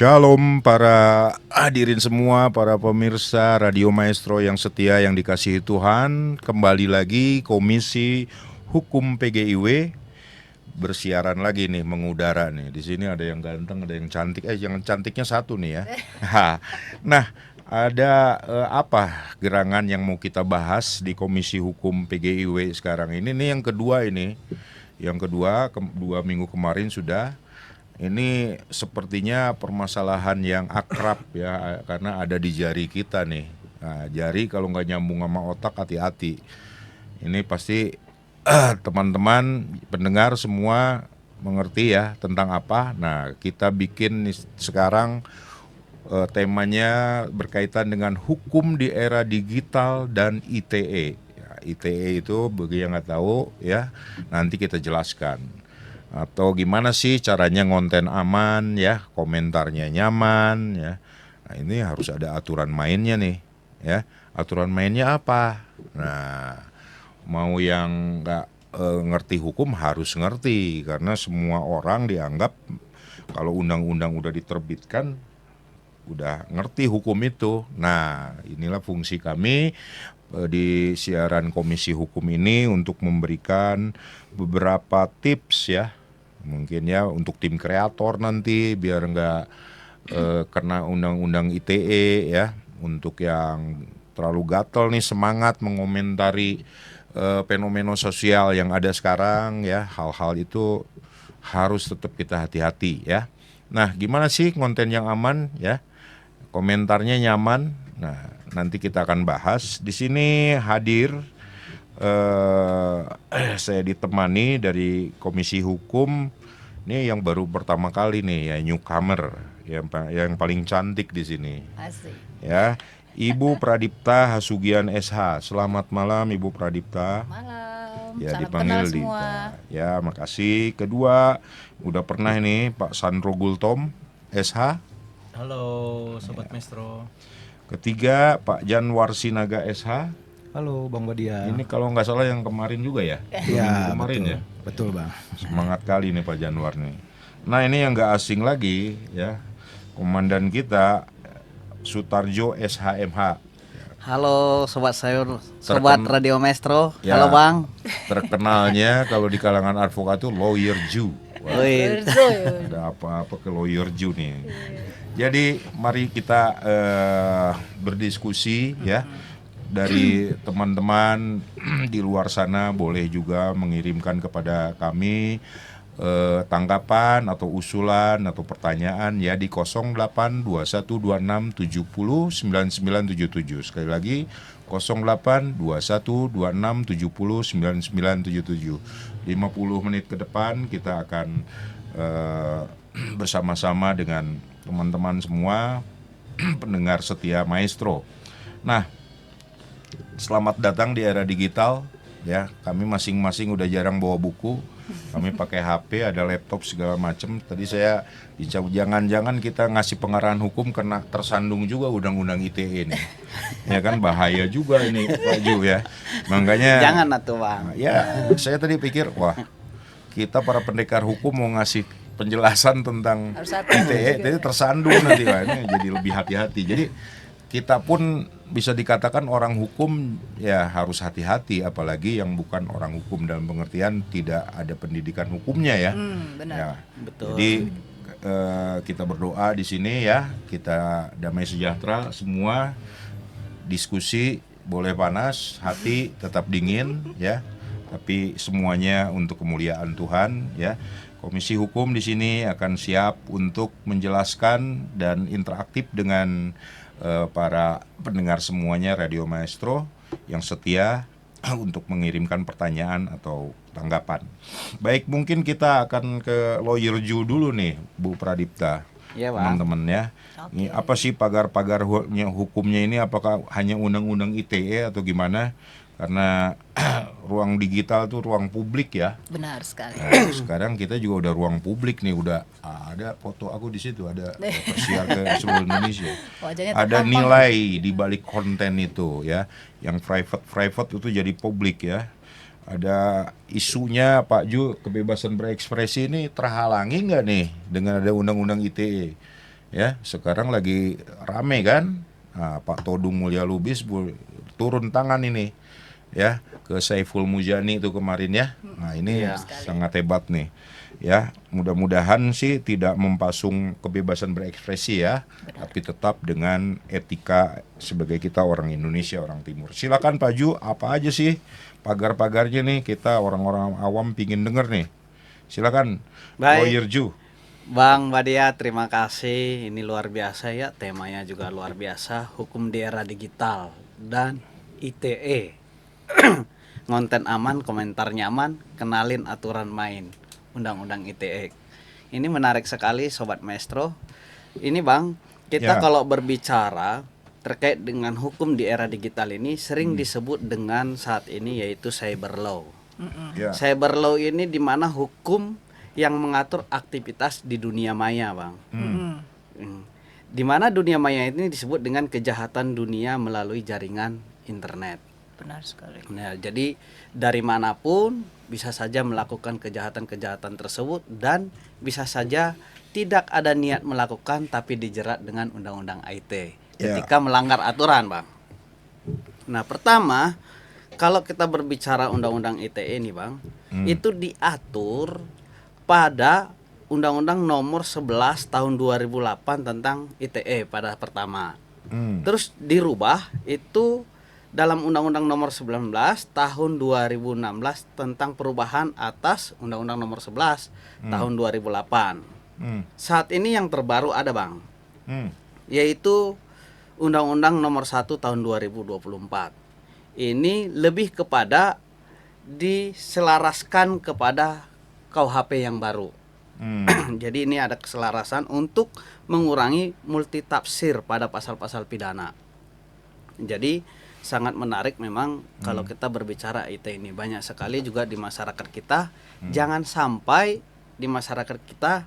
Shalom para hadirin semua, para pemirsa Radio Maestro yang setia yang dikasihi Tuhan. Kembali lagi Komisi Hukum PGIW bersiaran lagi nih, mengudara nih. Di sini ada yang ganteng, ada yang cantik. Yang cantiknya satu nih ya. Nah, ada apa gerangan yang mau kita bahas di Komisi Hukum PGIW sekarang ini? Nih yang kedua ini. Yang kedua, 2 minggu kemarin sudah. Ini sepertinya permasalahan yang akrab ya, karena ada di jari kita nih. Nah, jari kalau nggak nyambung sama otak, hati-hati. Ini pasti teman-teman pendengar semua mengerti ya tentang apa. Nah, kita bikin sekarang temanya berkaitan dengan hukum di era digital dan ITE. Ya, ITE itu bagi yang nggak tahu ya, nanti kita jelaskan. Atau gimana sih caranya ngonten aman ya, komentarnya nyaman ya. Nah, ini harus ada aturan mainnya nih ya. Aturan mainnya apa? Nah, mau yang nggak ngerti hukum harus ngerti, karena semua orang dianggap kalau undang-undang udah diterbitkan udah ngerti hukum itu. Nah, inilah fungsi kami di siaran Komisi Hukum ini untuk memberikan beberapa tips ya, mungkin ya untuk tim kreator nanti biar nggak kena undang-undang ITE ya. Untuk yang terlalu gatel nih semangat mengomentari fenomena sosial yang ada sekarang ya, hal-hal itu harus tetap kita hati-hati ya. Nah, gimana sih konten yang aman ya? Komentarnya nyaman. Nah, nanti kita akan bahas. Di sini hadir saya ditemani dari Komisi Hukum. Ini yang baru pertama kali nih ya, newcomer yang paling cantik di sini. Asik. Ya, Ibu Pradipta Hasugian SH. Selamat malam Ibu Pradipta. Malam. Ya, Salam dipanggil kenal semua. Ya, makasih. Kedua, udah pernah ini Pak Sandro Gultom SH. Halo Sobat Maestro. Ketiga, Pak Janwar Sinaga SH. Halo Bang Badia. Ini kalau nggak salah yang kemarin juga ya? Ya, Kemarin betul. ya? Betul Bang. Semangat kali nih Pak Janwar nih. Nah, ini yang nggak asing lagi ya, komandan kita Sutarjo SHMH. Halo Sobat Sayur, Sobat Radio Maestro. Ya, Halo Bang. terkenalnya kalau di kalangan advokat itu Lawyer Ju. Wah, Wih, ada apa-apa ke Lawyer Ju nih. Jadi mari kita berdiskusi ya. Dari teman-teman di luar sana boleh juga mengirimkan kepada kami tanggapan atau usulan atau pertanyaan ya di 082126709977. Sekali lagi 082126709977. 50 menit ke depan kita akan bersama-sama dengan teman-teman semua pendengar setia Maestro. Nah, selamat datang di era digital ya. Kami masing-masing udah jarang bawa buku. Kami pakai HP, ada laptop segala macam. Tadi saya jangan-jangan kita ngasih pengarahan hukum kena tersandung juga undang-undang ITE ini. Ya kan, bahaya juga ini Pak Ju ya. Makanya jangan atuh Bang. Ya, saya tadi pikir wah, kita para pendekar hukum mau ngasih penjelasan tentang ITE, jadi tersandung nanti. Wah, ini jadi lebih hati-hati. Jadi kita pun bisa dikatakan orang hukum ya harus hati-hati, apalagi yang bukan orang hukum dalam pengertian tidak ada pendidikan hukumnya ya. Benar. Ya. Betul. Jadi kita berdoa di sini ya, kita damai sejahtera semua. Diskusi boleh panas, hati tetap dingin ya. Tapi semuanya untuk kemuliaan Tuhan ya. Komisi Hukum di sini akan siap untuk menjelaskan dan interaktif dengan para pendengar semuanya Radio Maestro yang setia untuk mengirimkan pertanyaan atau tanggapan. Baik, mungkin kita akan ke Lawyer Ju dulu nih, Bu Pradipta. Iya, Bang. Teman-teman ya. Ini apa sih pagar-pagar hukumnya ini? Apakah hanya undang-undang ITE atau gimana? Karena ruang digital tuh ruang publik ya. Benar sekali. Nah, sekarang kita juga udah ruang publik nih, udah ada foto aku di situ, ada tersiar ke seluruh Indonesia. Wajahnya Ada terpampang. nilai di balik konten itu ya, yang private itu jadi publik ya. Ada isunya Pak Ju, kebebasan berekspresi ini terhalangi nggak nih dengan ada undang-undang ITE? Ya, sekarang lagi rame kan? Nah, Pak Todung Mulya Lubis turun tangan ini ya ke Saiful Mujani itu kemarin ya. Nah, ini Iya. sangat hebat nih. Ya, mudah-mudahan sih tidak mempasung kebebasan berekspresi ya, tapi tetap dengan etika sebagai kita orang Indonesia, orang Timur. Silakan Pak Ju, apa aja sih pagar-pagarnya nih, kita orang-orang awam pingin denger nih. Silakan Baik. Lawyer Ju. Bang Badia, terima kasih. Ini luar biasa ya, temanya juga luar biasa. Hukum di era digital dan ITE. Konten aman, komentar nyaman, kenalin aturan main. Undang-undang ITE. Ini menarik sekali Sobat Maestro. Ini Bang, kita Ya. kalau berbicara terkait dengan hukum di era digital ini sering disebut dengan saat ini yaitu cyber law. Ya. Cyber law ini di mana hukum yang mengatur aktivitas di dunia maya, Bang. Di mana dunia maya ini disebut dengan kejahatan dunia melalui jaringan internet. Benar sekali. Nah, jadi dari manapun bisa saja melakukan kejahatan-kejahatan tersebut dan bisa saja tidak ada niat melakukan tapi dijerat dengan undang-undang IT ketika melanggar aturan, Bang. Nah, pertama, kalau kita berbicara undang-undang ITE ini, Bang, itu diatur pada Undang-Undang Nomor 11 Tahun 2008 tentang ITE pada pertama. Terus dirubah itu dalam Undang-Undang Nomor 19 Tahun 2016 tentang perubahan atas Undang-Undang Nomor 11 Tahun 2008. Saat ini yang terbaru ada, Bang, yaitu Undang-Undang Nomor 1 Tahun 2024. Ini lebih kepada diselaraskan kepada KUHP yang baru. Jadi ini ada keselarasan untuk mengurangi multitafsir pada pasal-pasal pidana. Jadi sangat menarik memang kalau kita berbicara IT ini. Banyak sekali juga di masyarakat kita, jangan sampai di masyarakat kita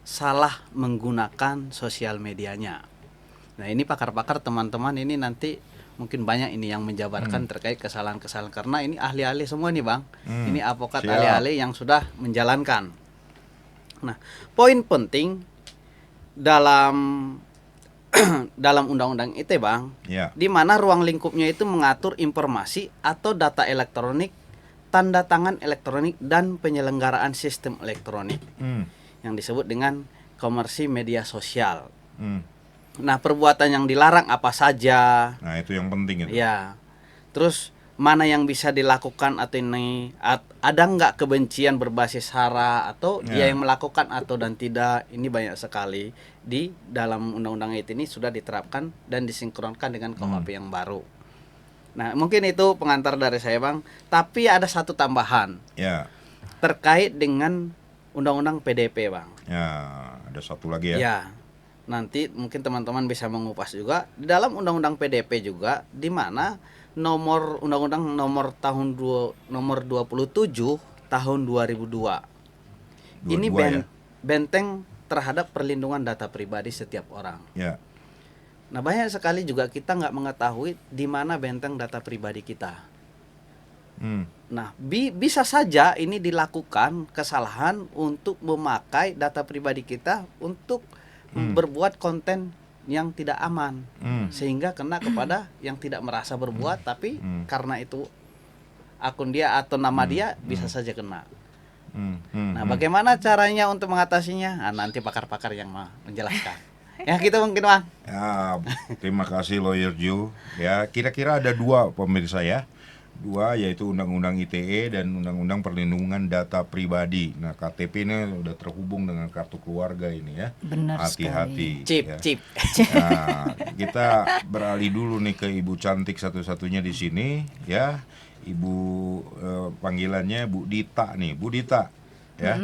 salah menggunakan sosial medianya. Nah, ini pakar-pakar teman-teman ini nanti mungkin banyak ini yang menjabarkan terkait kesalahan-kesalahan karena ini ahli-ahli semua nih, Bang. Ini advokat Siap. ahli-ahli yang sudah menjalankan. Nah, poin penting dalam dalam undang-undang ITE, Bang, Ya. di mana ruang lingkupnya itu mengatur informasi atau data elektronik, tanda tangan elektronik dan penyelenggaraan sistem elektronik yang disebut dengan komersi media sosial. Nah, perbuatan yang dilarang apa saja? Nah, itu yang penting itu. Ya. Terus mana yang bisa dilakukan atau ini ada nggak kebencian berbasis sara atau dia yang melakukan atau dan tidak? Ini banyak sekali di dalam undang-undang IT ini sudah diterapkan dan disinkronkan dengan KUHP yang baru. Nah, mungkin itu pengantar dari saya, Bang. Tapi ada satu tambahan Ya. terkait dengan undang-undang PDP, Bang. Ya, ada satu lagi ya. Ya, nanti mungkin teman-teman bisa mengupas juga di dalam undang-undang PDP juga, di mana nomor undang-undang nomor 27 tahun 2002. Ini 22 ya? benteng terhadap perlindungan data pribadi setiap orang. Ya. Nah, banyak sekali juga kita nggak mengetahui di mana benteng data pribadi kita. Nah, bisa saja ini dilakukan kesalahan untuk memakai data pribadi kita untuk berbuat konten yang tidak aman, sehingga kena kepada yang tidak merasa berbuat, tapi karena itu akun dia atau nama dia bisa saja kena. Nah, bagaimana caranya untuk mengatasinya? Nah, nanti pakar-pakar yang menjelaskan. Ya, gitu mungkin, Bang. Ya, terima kasih Lawyer Ju. Ya, kira-kira ada dua pemirsa ya. Dua, yaitu Undang-Undang ITE dan Undang-Undang Perlindungan Data Pribadi. Nah, KTP ini udah terhubung dengan kartu keluarga ini ya. Benar Hati-hati. Chip, ya. chip. Nah, kita beralih dulu nih ke Ibu cantik satu-satunya di sini ya. Ibu panggilannya Bu Dita nih, Bu Dita ya.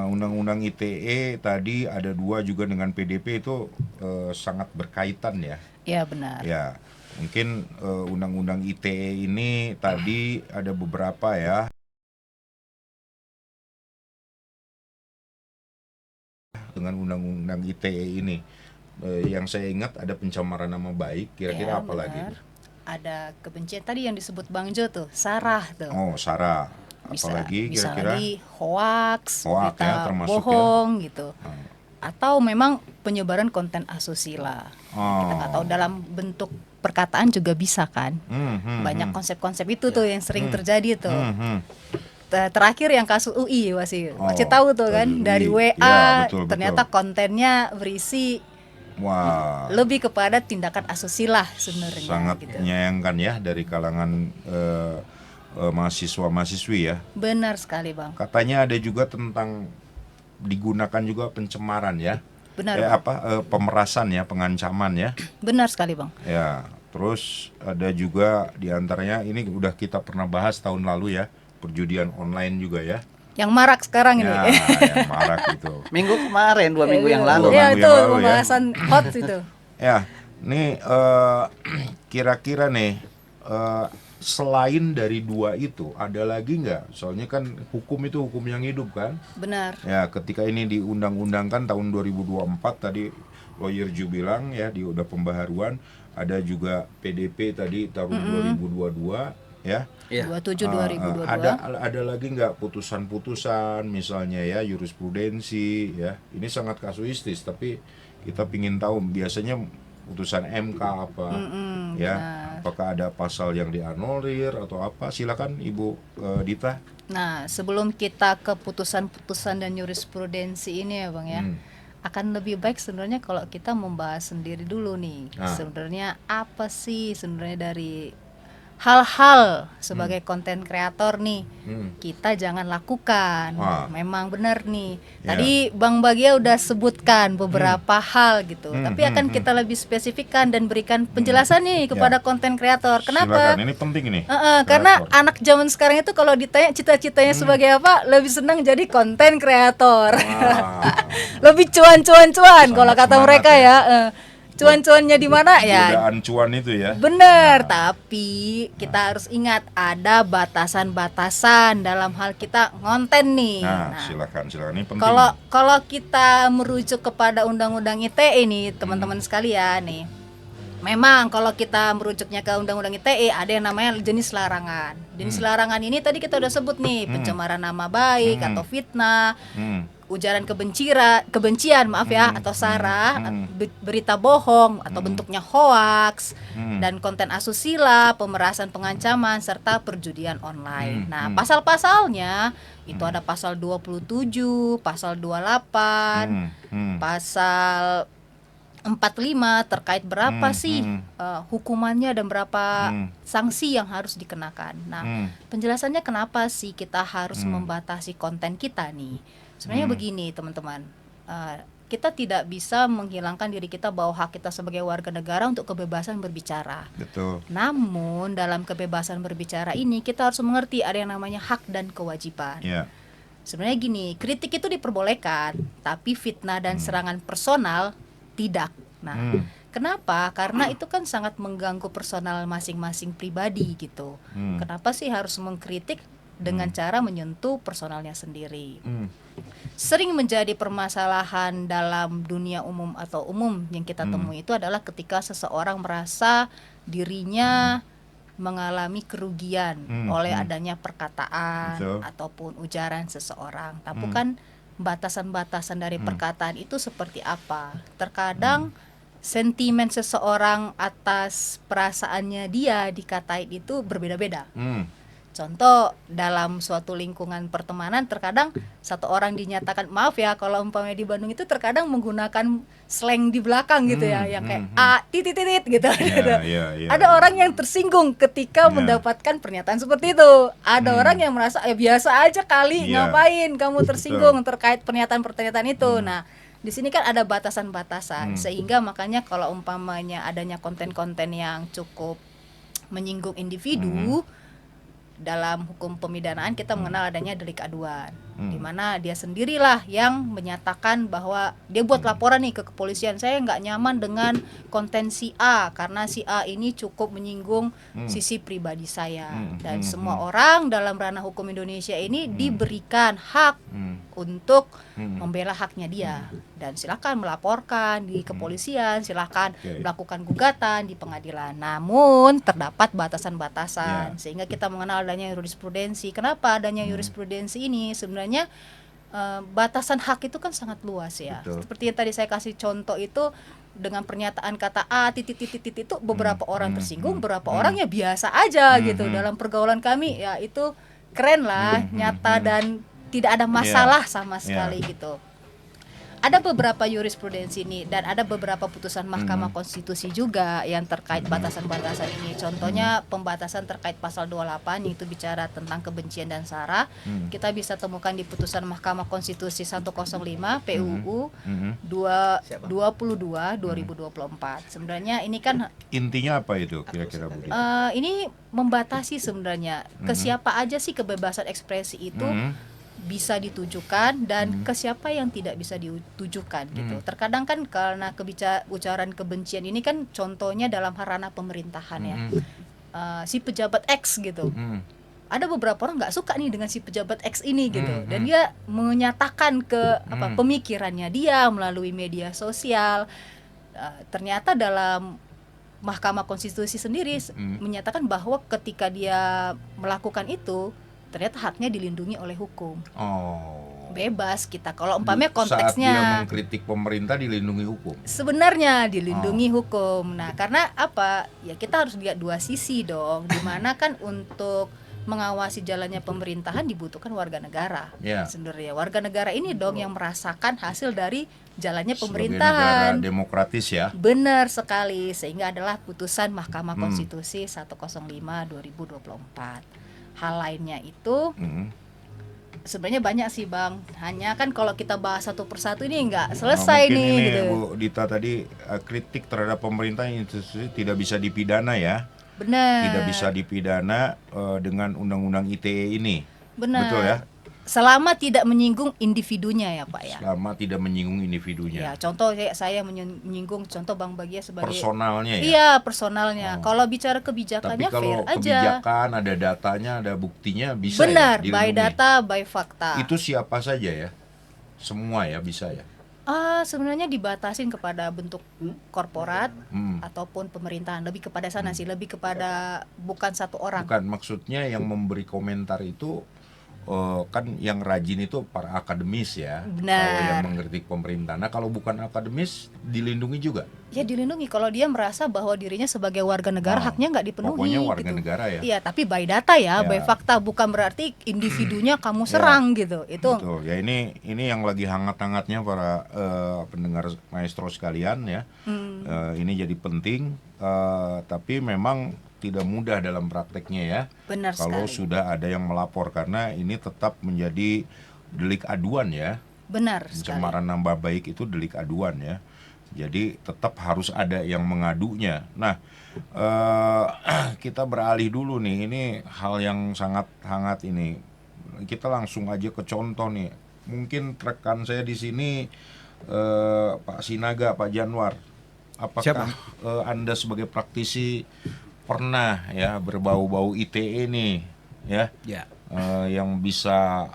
Undang-undang ITE tadi ada dua juga dengan PDP itu sangat berkaitan ya. Ya, benar. Ya, mungkin undang-undang ITE ini tadi ada beberapa ya. Dengan undang-undang ITE ini, yang saya ingat ada pencemaran nama baik. Kira-kira Ya, apa lagi? benar. Ada kebencian tadi yang disebut Bang Jo tuh, sarah tuh. Oh, Sarah. Bisa Apalagi bisa kira-kira? lagi hoax, Hoax berita ya, termasuk ya. bohong gitu. atau memang penyebaran konten asusila. Kita nggak tahu dalam bentuk perkataan juga bisa kan. Banyak konsep-konsep itu tuh yang sering terjadi tuh. Terakhir yang kasus UI masih tahu tuh kan, dari WA Ya, betul, ternyata betul. kontennya berisi Wah, lebih kepada tindakan asusila sebenarnya sangat gitu. menyayangkan ya dari kalangan mahasiswa-mahasiswi ya. Benar sekali Bang. Katanya ada juga tentang digunakan juga pencemaran ya. Benar, Bang. Pemerasan ya, pengancaman ya. Benar sekali Bang. Ya, terus ada juga diantaranya ini udah kita pernah bahas tahun lalu ya, perjudian online juga ya. Yang marak sekarang Ya, ini. yang marak itu. Minggu kemarin, 2 minggu yang lalu. Dua Iya minggu itu yang lalu ya. pembahasan hot itu. Ya, nih kira-kira nih selain dari dua itu ada lagi nggak? Soalnya kan hukum itu hukum yang hidup kan. Benar. Ya, ketika ini diundang-undangkan tahun 2024 tadi lawyer Ju bilang ya, udah pembaharuan, ada juga PDP tadi tahun 2022 ya. Iya. 27 2022. Ada lagi nggak putusan-putusan misalnya ya, jurisprudensi ya. Ini sangat kasuistis tapi kita pingin tahu biasanya putusan MK apa ya, apakah ada pasal yang dianulir atau apa. Silakan Ibu Dita. Nah, sebelum kita ke putusan-putusan dan jurisprudensi ini ya Bang ya, akan lebih baik sebenarnya kalau kita membahas sendiri dulu nih. Sebenarnya apa sih sebenarnya dari hal-hal sebagai konten kreator nih kita jangan lakukan. Memang benar nih. Tadi Bang Bagia udah sebutkan beberapa hal gitu. Tapi akan kita lebih spesifikkan dan berikan penjelasan nih kepada konten kreator. Kenapa? Silakan, ini penting ini. Karena anak zaman sekarang itu kalau ditanya cita-citanya sebagai apa, lebih senang jadi konten kreator. Lebih cuan-cuan-cuan kalau kata semangat mereka ya. ya. Cuan-cuannya di mana ya? Godaan cuan itu ya. Bener, tapi kita harus ingat ada batasan-batasan dalam hal kita ngonten nih. Silakan ini penting. Kalau kita merujuk kepada Undang-Undang ITE ini, teman-teman sekalian nih. Memang kalau kita merujuknya ke Undang-Undang ITE ada yang namanya jenis larangan. Jenis larangan ini tadi kita udah sebut nih, pencemaran nama baik atau fitnah, ujaran kebencian atau sara, berita bohong atau bentuknya hoaks, dan konten asusila, pemerasan, pengancaman serta perjudian online. Nah, pasal-pasalnya itu ada pasal 27, pasal 28, pasal 45 terkait berapa sih hukumannya dan berapa sanksi yang harus dikenakan. Nah, penjelasannya kenapa sih kita harus membatasi konten kita nih. Sebenarnya begini teman-teman, kita tidak bisa menghilangkan diri kita bahwa hak kita sebagai warga negara untuk kebebasan berbicara. Betul. Namun dalam kebebasan berbicara ini kita harus mengerti ada yang namanya hak dan kewajiban. Yeah. Sebenarnya gini, kritik itu diperbolehkan, tapi fitnah dan serangan personal tidak. Nah, kenapa? Karena itu kan sangat mengganggu personal masing-masing pribadi gitu. Kenapa sih harus mengkritik dengan cara menyentuh personalnya sendiri? Sering menjadi permasalahan dalam dunia umum atau umum yang kita temui itu adalah ketika seseorang merasa dirinya mengalami kerugian oleh adanya perkataan ataupun ujaran seseorang. Tapi kan batasan-batasan dari perkataan itu seperti apa? Terkadang sentimen seseorang atas perasaannya dia dikatain itu berbeda-beda. Contoh, dalam suatu lingkungan pertemanan terkadang satu orang dinyatakan, maaf ya kalau umpamanya di Bandung itu terkadang menggunakan slang di belakang gitu ya, yang kayak titit gitu. Ada orang yang tersinggung ketika mendapatkan pernyataan seperti itu. Ada orang yang merasa biasa aja kali, ngapain kamu tersinggung terkait pernyataan-pernyataan itu. Nah, di sini kan ada batasan-batasan, sehingga makanya kalau umpamanya adanya konten-konten yang cukup menyinggung individu, dalam hukum pemidanaan kita mengenal adanya delik aduan, di mana dia sendirilah yang menyatakan bahwa dia buat laporan nih ke kepolisian, saya nggak nyaman dengan konten si A karena si A ini cukup menyinggung sisi pribadi saya, dan semua orang dalam ranah hukum Indonesia ini diberikan hak untuk membela haknya dia, dan silakan melaporkan di kepolisian, silakan melakukan gugatan di pengadilan. Namun terdapat batasan-batasan sehingga kita mengenal adanya jurisprudensi. Kenapa adanya jurisprudensi ini? Sebenarnya batasan hak itu kan sangat luas ya. Betul. Seperti yang tadi saya kasih contoh itu, dengan pernyataan kata A titik itu beberapa orang tersinggung, beberapa orang ya biasa aja gitu. Dalam pergaulan kami ya itu keren lah, nyata dan tidak ada masalah sama sekali gitu. Ada beberapa jurisprudensi ini dan ada beberapa putusan Mahkamah Konstitusi juga yang terkait batasan-batasan ini. Contohnya pembatasan terkait pasal 28 yaitu bicara tentang kebencian dan sara. Kita bisa temukan di putusan Mahkamah Konstitusi 105 PUU 22 2024. Sebenarnya ini kan Intinya apa itu kira-kira Bu? ini membatasi sebenarnya ke siapa aja sih kebebasan ekspresi itu bisa ditujukan dan ke siapa yang tidak bisa ditujukan gitu. Terkadang kan karena ujaran kebencian ini kan contohnya dalam ranah pemerintahan ya. Si pejabat X gitu. Ada beberapa orang nggak suka nih dengan si pejabat X ini gitu. Dan dia menyatakan ke pemikirannya dia melalui media sosial. Ternyata dalam Mahkamah Konstitusi sendiri menyatakan bahwa ketika dia melakukan itu ternyata haknya dilindungi oleh hukum. Bebas kita. Kalau umpamanya konteksnya saat dia mengkritik pemerintah dilindungi hukum. Sebenarnya dilindungi hukum. Nah, karena apa? Ya kita harus lihat dua sisi dong. Dimana kan untuk mengawasi jalannya pemerintahan dibutuhkan warga negara. Sebenarnya warga negara ini dong yang merasakan hasil dari jalannya pemerintahan. Sebagai negara demokratis ya. Benar sekali. Sehingga adalah putusan Mahkamah Konstitusi 105 2024. Hal lainnya itu sebenarnya banyak sih Bang. Hanya kan kalau kita bahas satu persatu ini nggak selesai mungkin nih ini, gitu. Bu Dita tadi kritik terhadap pemerintah institusi tidak bisa dipidana ya. Benar. Tidak bisa dipidana dengan undang-undang ITE ini. Benar. Betul ya? Selama tidak menyinggung individunya ya Pak ya. Selama tidak menyinggung individunya. Ya, contoh saya menyinggung contoh Bang Bagia sebagai personalnya ya. Iya, personalnya. Kalau bicara kebijakannya Tapi fair kalau aja. kebijakan ada datanya, ada buktinya bisa. Benar, ya, by dilindungi. data, by fakta. Itu siapa saja ya? Semua ya bisa ya. Sebenarnya dibatasin kepada bentuk korporat ataupun pemerintahan, lebih kepada sana sih, lebih kepada bukan satu orang. Bukan, maksudnya yang memberi komentar itu kan yang rajin itu para akademis ya. Benar. Kalau yang mengkritik pemerintah. Nah, kalau bukan akademis dilindungi juga. Ya dilindungi kalau dia merasa bahwa dirinya sebagai warga negara haknya nggak dipenuhi. Pokoknya warga gitu. negara ya. Iya, tapi by data ya, Ya. by fakta, bukan berarti individunya kamu serang gitu. Itu Betul. Ya ini yang lagi hangat-hangatnya para pendengar maestro sekalian ya. Ini jadi penting, tapi memang tidak mudah dalam prakteknya ya. benar Kalau sekali. sudah ada yang melapor, karena ini tetap menjadi delik aduan ya. Benar sekali. Pencemaran nama baik itu delik aduan ya. Jadi tetap harus ada yang mengadunya. Nah, kita beralih dulu nih. Ini hal yang sangat hangat ini. Kita langsung aja ke contoh nih. Mungkin rekan saya di sini Pak Sinaga, Pak Janwar. Apakah Anda sebagai praktisi pernah ya berbau-bau ITE nih ya? Ya. Yang bisa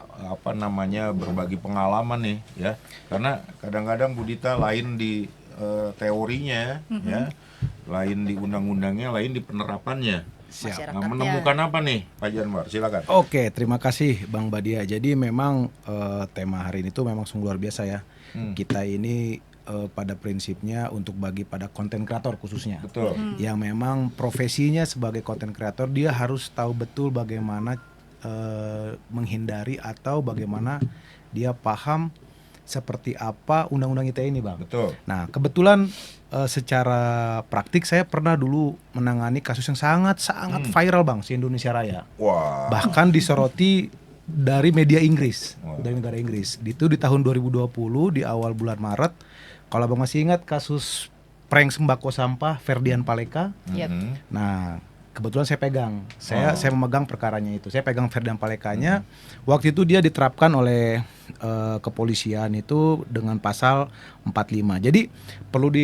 berbagi pengalaman nih ya, karena kadang-kadang Bu Dita lain di teorinya ya, lain di undang-undangnya, lain di penerapannya. Masyarakatnya. Menemukan apa nih Pak Janwar, silakan. Oke, terima kasih Bang Badia. Jadi memang tema hari ini tuh memang sungguh luar biasa ya. Kita ini pada prinsipnya untuk bagi pada konten kreator khususnya. Betul. Yang memang profesinya sebagai konten kreator, dia harus tahu betul bagaimana menghindari atau bagaimana dia paham seperti apa undang-undang ITE ini, Bang. Betul. Nah, kebetulan secara praktik saya pernah dulu menangani kasus yang sangat viral, Bang, di Indonesia Raya. Wah. Bahkan disoroti dari media Inggris, Wah. dari negara Inggris. Itu di tahun 2020 di awal bulan Maret. Kalau Bang masih ingat kasus prank sembako sampah Ferdian Paleka. Yep. Nah, kebetulan saya pegang. Saya memegang perkaranya itu. Saya pegang Ferdian Palekanya. Waktu itu dia diterapkan oleh kepolisian itu dengan pasal 45. Jadi perlu Pasal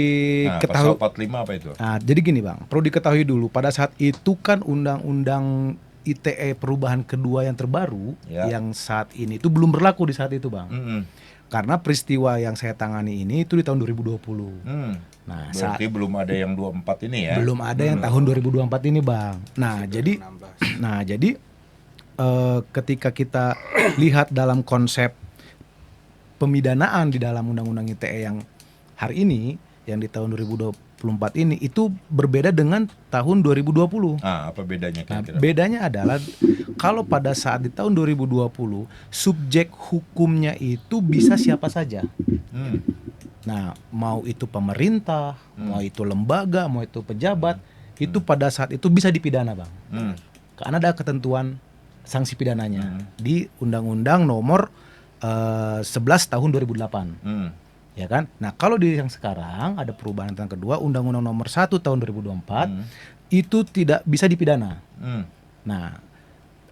diketahui. 45 apa itu? Nah, jadi gini, Bang. Perlu diketahui dulu pada saat itu kan undang-undang ITE perubahan kedua yang terbaru yang saat ini itu belum berlaku di saat itu, Bang. Karena peristiwa yang saya tangani ini itu di tahun 2020. Nah, Berarti belum ada yang 24 ini ya? belum ada yang tahun 2024 ini, Bang. Nah, jadi ketika kita lihat dalam konsep pemidanaan di dalam Undang-Undang ITE yang hari ini, yang di tahun 2024 ini itu berbeda dengan tahun 2020. Apa bedanya Nah, kira-kira? bedanya adalah kalau pada saat di tahun 2020 subjek hukumnya itu bisa siapa saja. Hmm. Nah, mau itu pemerintah, mau itu lembaga, mau itu pejabat, itu pada saat itu bisa dipidana, Bang. Hmm. Karena ada ketentuan sanksi pidananya di Undang-Undang Nomor 11 tahun 2008. Hmm. Ya kan? Nah, kalau di yang sekarang ada perubahan yang kedua, Undang-Undang Nomor 1 tahun 2024 itu tidak bisa dipidana. Hmm. Nah,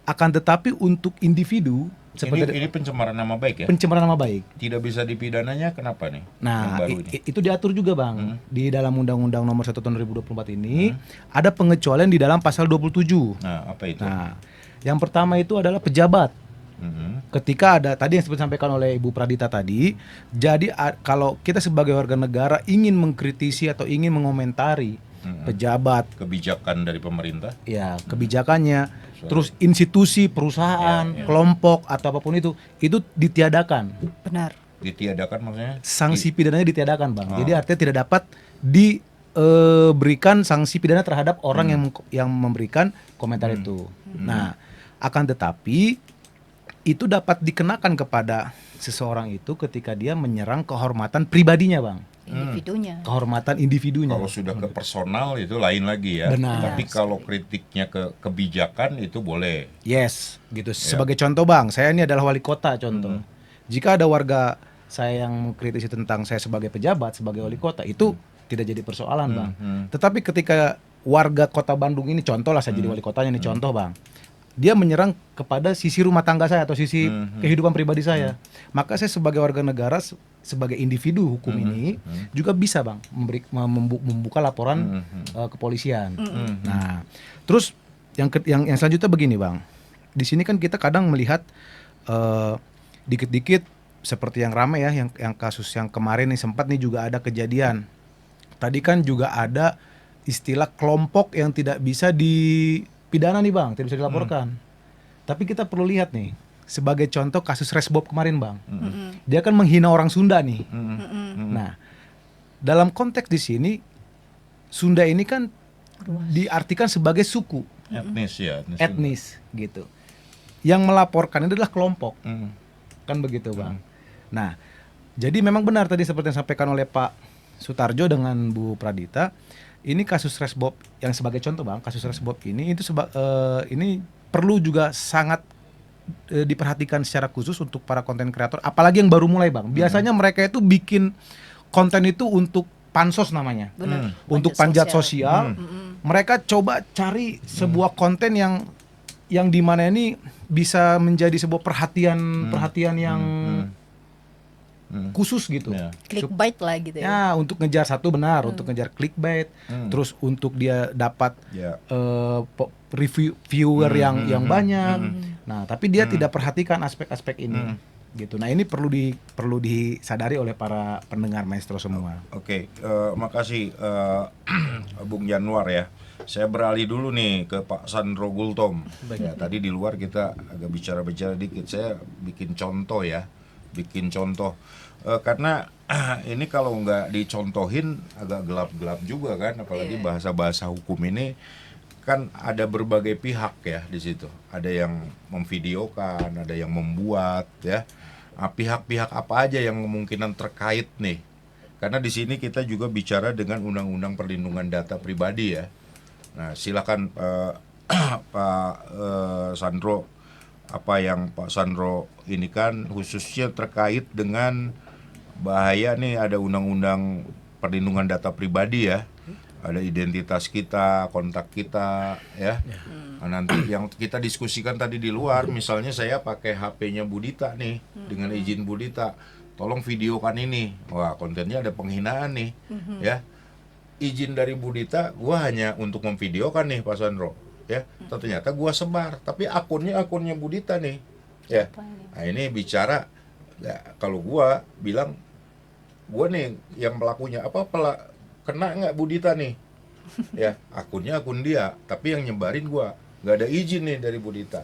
akan tetapi untuk individu seperti Ini pencemaran nama baik ya? pencemaran nama baik. Tidak bisa dipidananya kenapa nih? Yang Nah, baru ini. itu diatur juga, Bang. Di dalam Undang-Undang Nomor 1 tahun 2024 ini ada pengecualian di dalam pasal 27. Nah, apa itu? Nah, yang pertama itu adalah pejabat. Hmm. Ketika ada tadi yang seperti disampaikan oleh Ibu Pradita tadi, jadi kalau kita sebagai warga negara ingin mengkritisi atau ingin mengomentari pejabat, Kebijakan dari pemerintah. ya kebijakannya, terus institusi, perusahaan, kelompok atau apapun itu ditiadakan. Benar. Ditiadakan maksudnya? Sanksi pidananya ditiadakan, Bang. Jadi artinya tidak dapat diberikan sanksi pidana terhadap orang yang memberikan komentar itu. Nah, akan tetapi itu dapat dikenakan kepada seseorang itu ketika dia menyerang kehormatan pribadinya, Bang. Individunya. Kehormatan individunya. Kalau sudah ke personal itu lain lagi ya. Benar. Tapi kalau kritiknya ke kebijakan itu boleh. Yes, gitu. Sebagai contoh, Bang, saya ini adalah wali kota contoh. Jika ada warga saya yang mengkritisi tentang saya sebagai pejabat, sebagai wali kota, itu tidak jadi persoalan, Bang. Tetapi ketika warga kota Bandung ini, contoh lah saya jadi wali kotanya nih, contoh, Bang. Dia menyerang kepada sisi rumah tangga saya atau sisi kehidupan pribadi saya. Maka saya sebagai warga negara, sebagai individu hukum ini juga bisa, Bang, membuka laporan kepolisian. Nah, terus yang selanjutnya begini, Bang. Di sini kan kita kadang melihat dikit-dikit seperti yang ramai ya, yang kasus yang kemarin nih sempat nih juga ada kejadian. Tadi kan juga ada istilah kelompok yang tidak bisa dipidana nih, Bang, tidak bisa dilaporkan. Tapi kita perlu lihat nih, sebagai contoh kasus Resbob kemarin, Bang. Dia kan menghina orang Sunda nih. Nah, dalam konteks di sini Sunda ini kan diartikan sebagai suku, Etnis ya. etnis gitu. Yang melaporkan ini adalah kelompok. Kan begitu, Bang. Nah, jadi memang benar tadi seperti yang disampaikan oleh Pak Sutarjo dengan Bu Pradita, ini kasus Resbob yang sebagai contoh, Bang, kasus Resbob ini itu ini perlu juga sangat diperhatikan secara khusus untuk para konten kreator, apalagi yang baru mulai, Bang. Biasanya mereka itu bikin konten itu untuk pansos namanya. Benar. Untuk panjat sosial. Mereka coba cari sebuah konten yang dimana ini bisa menjadi sebuah perhatian yang khusus gitu. Clickbait lah gitu ya. Ya, untuk ngejar satu benar, untuk ngejar clickbait, terus untuk dia dapat viewer yang banyak. Nah, tapi dia tidak perhatikan aspek-aspek ini. Gitu. Nah, ini perlu disadari oleh para pendengar Maestro semua. Oke, makasih Bung Januar ya. Saya beralih dulu nih ke Pak Sandro Gultom. Ya, tadi di luar kita agak bicara-bicara dikit. Saya bikin contoh ya. Karena ini kalau nggak dicontohin agak gelap-gelap juga kan, apalagi bahasa-bahasa hukum ini kan ada berbagai pihak ya di situ. Ada yang memvideokan, ada yang membuat ya. Nah, pihak-pihak apa aja yang kemungkinan terkait nih? Karena di sini kita juga bicara dengan Undang-Undang Perlindungan Data Pribadi ya. Nah, silakan Pak Sandro, apa yang Pak Sandro ini kan khususnya terkait dengan bahaya nih, ada Undang-Undang Perlindungan Data Pribadi ya. Ada identitas kita, kontak kita ya. Nah, nanti yang kita diskusikan tadi di luar, misalnya saya pakai HP-nya Budita nih, dengan izin Budita, tolong videokan ini. Wah, kontennya ada penghinaan nih ya. Izin dari Budita gua hanya untuk memvideokan nih Pak Sandro ya. Ternyata gua sebar, tapi akunnya Budita nih ya. Nah, ini bicara ya, kalau gua bilang gua nih yang pelakunya, kena nggak Budita nih ya, akunnya akun dia, tapi yang nyebarin gua, nggak ada izin nih dari Budita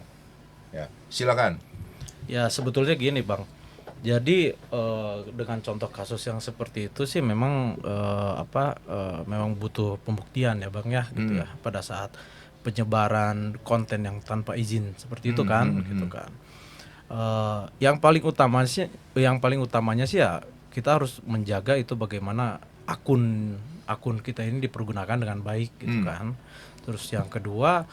ya. Silakan. Ya sebetulnya gini, Bang. Jadi dengan contoh kasus yang seperti itu sih memang memang butuh pembuktian ya Bang ya gitu ya pada saat penyebaran konten yang tanpa izin seperti itu kan gitu kan. Yang paling utamanya sih ya kita harus menjaga itu bagaimana akun kita ini dipergunakan dengan baik gitu kan. Terus yang kedua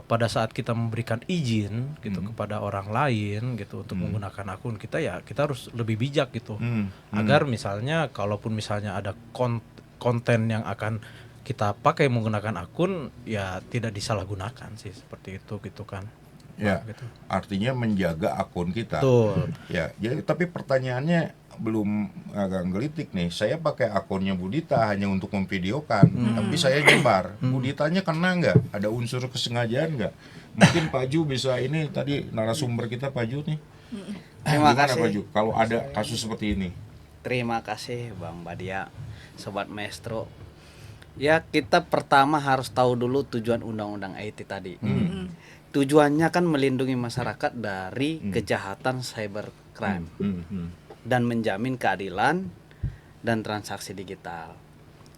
pada saat kita memberikan izin gitu kepada orang lain gitu untuk menggunakan akun kita, ya kita harus lebih bijak gitu agar misalnya kalaupun misalnya ada konten yang akan kita pakai menggunakan akun, ya tidak disalahgunakan sih seperti itu gitu kan. Ya, Gitu. artinya menjaga akun kita. Betul. Ya, jadi tapi pertanyaannya belum agak gelitik nih. Saya pakai akunnya Budita hanya untuk memvideokan, tapi saya nyebar. Buditanya kena nggak? Ada unsur kesengajaan nggak? Mungkin Pak Ju bisa, ini tadi narasumber kita Pak Ju nih. Terima Gimana, kasih. Pak Ju, kalau ada kasus seperti ini? Terima kasih Bang Badia, Sobat Maestro. Ya, kita pertama harus tahu dulu tujuan Undang-Undang IT tadi. Tujuannya kan melindungi masyarakat dari kejahatan cybercrime dan menjamin keadilan dan transaksi digital.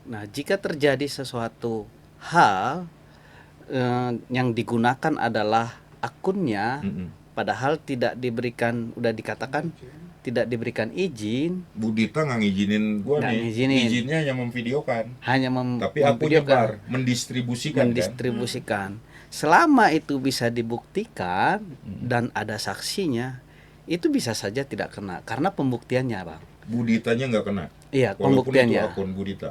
Nah, jika terjadi sesuatu hal yang digunakan adalah akunnya, padahal tidak diberikan, udah dikatakan tidak diberikan izin, Budita nggak ngizinin gua Nggak nih. ngizinin. Izinnya hanya memvideokan. hanya Tapi aku memvideokan, nyebar, mendistribusikan kan? mendistribusikan. Selama itu bisa dibuktikan dan ada saksinya, itu bisa saja tidak kena karena pembuktiannya, Bang. Buditanya nggak kena. Iya, Walaupun pembuktiannya. itu akun Budita.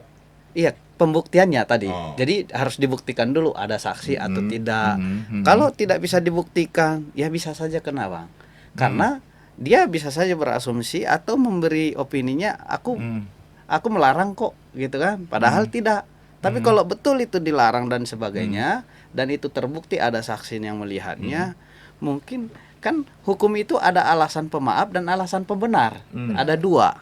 Iya, pembuktiannya tadi. Oh. Jadi harus dibuktikan dulu ada saksi atau tidak. Kalau tidak bisa dibuktikan, ya bisa saja kena, Bang. Karena dia bisa saja berasumsi atau memberi opininya, aku melarang kok, gitu kan. Padahal tidak. Tapi kalau betul itu dilarang dan sebagainya, dan itu terbukti ada saksi yang melihatnya, mungkin kan hukum itu ada alasan pemaaf dan alasan pembenar. Ada dua.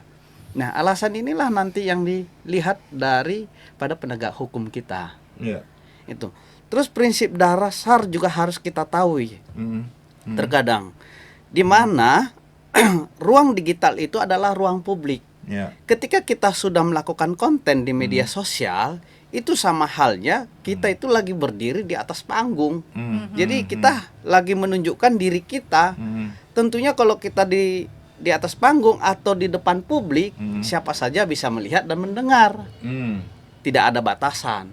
Nah, alasan inilah nanti yang dilihat dari pada penegak hukum kita. Iya. Itu. Terus prinsip dasar juga harus kita tahu. Terkadang di mana ruang digital itu adalah ruang publik. Ya. Ketika kita sudah melakukan konten di media sosial, itu sama halnya kita itu lagi berdiri di atas panggung. Jadi kita lagi menunjukkan diri kita. Tentunya kalau kita di atas panggung atau di depan publik, siapa saja bisa melihat dan mendengar. Tidak ada batasan.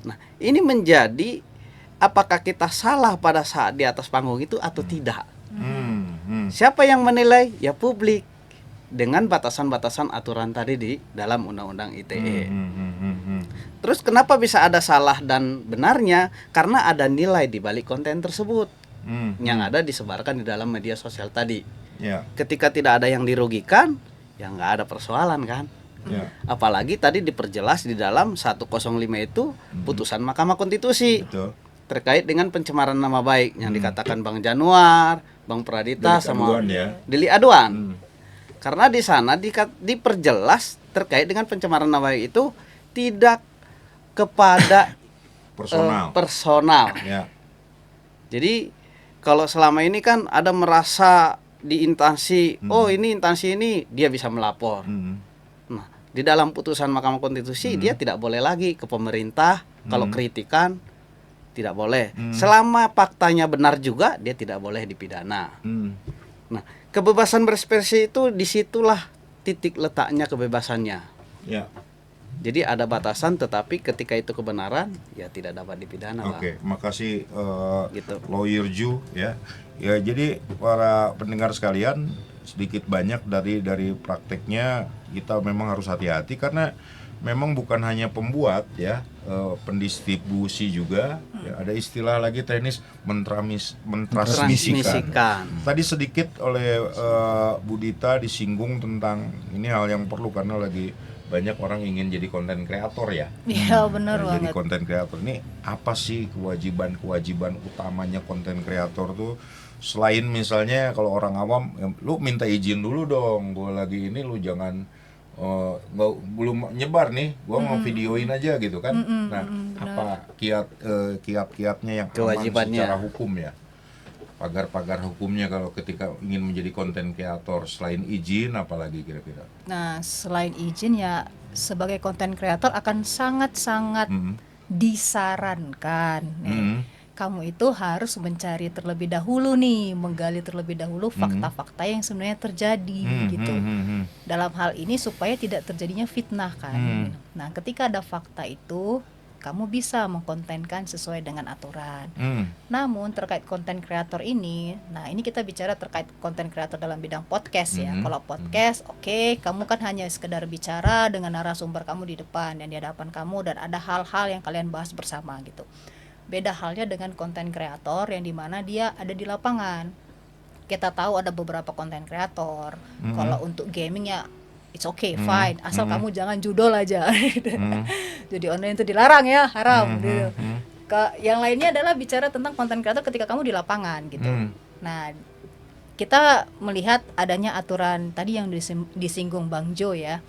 Nah, ini menjadi apakah kita salah pada saat di atas panggung itu atau tidak. Siapa yang menilai? Ya publik, dengan batasan-batasan aturan tadi di dalam Undang-Undang ITE. Terus kenapa bisa ada salah dan benarnya? Karena ada nilai di balik konten tersebut yang ada disebarkan di dalam media sosial tadi. Ya. Ketika tidak ada yang dirugikan, ya nggak ada persoalan kan. Ya. Apalagi tadi diperjelas di dalam 105 itu putusan Mahkamah Konstitusi Betul. terkait dengan pencemaran nama baik yang dikatakan Bang Januar, Bang Pradita Delik sama aduan ya. delik aduan. Karena di sana diperjelas terkait dengan pencemaran nama baik itu tidak kepada Personal. personal. Ya. Jadi kalau selama ini kan ada merasa di instansi, oh ini instansi ini dia bisa melapor. Nah, di dalam putusan Mahkamah Konstitusi dia tidak boleh lagi ke pemerintah kalau kritikan tidak boleh. Selama faktanya benar juga dia tidak boleh dipidana. Nah, kebebasan berekspresi itu disitulah titik letaknya kebebasannya. Ya. Jadi ada batasan, tetapi ketika itu kebenaran ya tidak dapat dipidana. Oke, Bang. makasih Gitu. Lawyer Ju ya. Ya, jadi para pendengar sekalian, sedikit banyak dari prakteknya kita memang harus hati-hati karena memang bukan hanya pembuat ya, pendistribusi juga. Ya, ada istilah lagi teknis mentransmisikan. Tadi sedikit oleh Budita disinggung tentang ini, hal yang perlu karena lagi banyak orang ingin jadi konten kreator ya. Iya benar Nah, jadi banget. konten kreator ini apa sih kewajiban utamanya konten kreator tuh? Selain misalnya kalau orang awam, lu minta izin dulu dong, gue lagi ini, lu jangan belum nyebar nih, gue mau videoin aja gitu kan. Nah, apa kiat-kiatnya yang aman Kewajibannya. secara hukum ya? pagar-pagar hukumnya kalau ketika ingin menjadi konten kreator selain izin apalagi kira-kira? Nah, selain izin ya sebagai konten kreator akan sangat-sangat Hmm. disarankan kamu itu harus mencari terlebih dahulu nih, menggali terlebih dahulu fakta-fakta yang sebenarnya terjadi gitu. Dalam hal ini supaya tidak terjadinya fitnah kan. Nah, ketika ada fakta itu kamu bisa mengkontenkan sesuai dengan aturan. Namun terkait konten kreator ini, nah ini kita bicara terkait konten kreator dalam bidang podcast ya. Kalau podcast, oke, kamu kan hanya sekedar bicara dengan narasumber kamu di depan dan di hadapan kamu dan ada hal-hal yang kalian bahas bersama gitu. Beda halnya dengan konten kreator yang dimana dia ada di lapangan. Kita tahu ada beberapa konten kreator. Kalau untuk gaming ya it's okay, fine, asal kamu jangan judol aja. Jadi online itu dilarang ya, haram gitu. Yang lainnya adalah bicara tentang konten kreator ketika kamu di lapangan gitu. Nah, kita melihat adanya aturan tadi yang disinggung Bang Jo ya,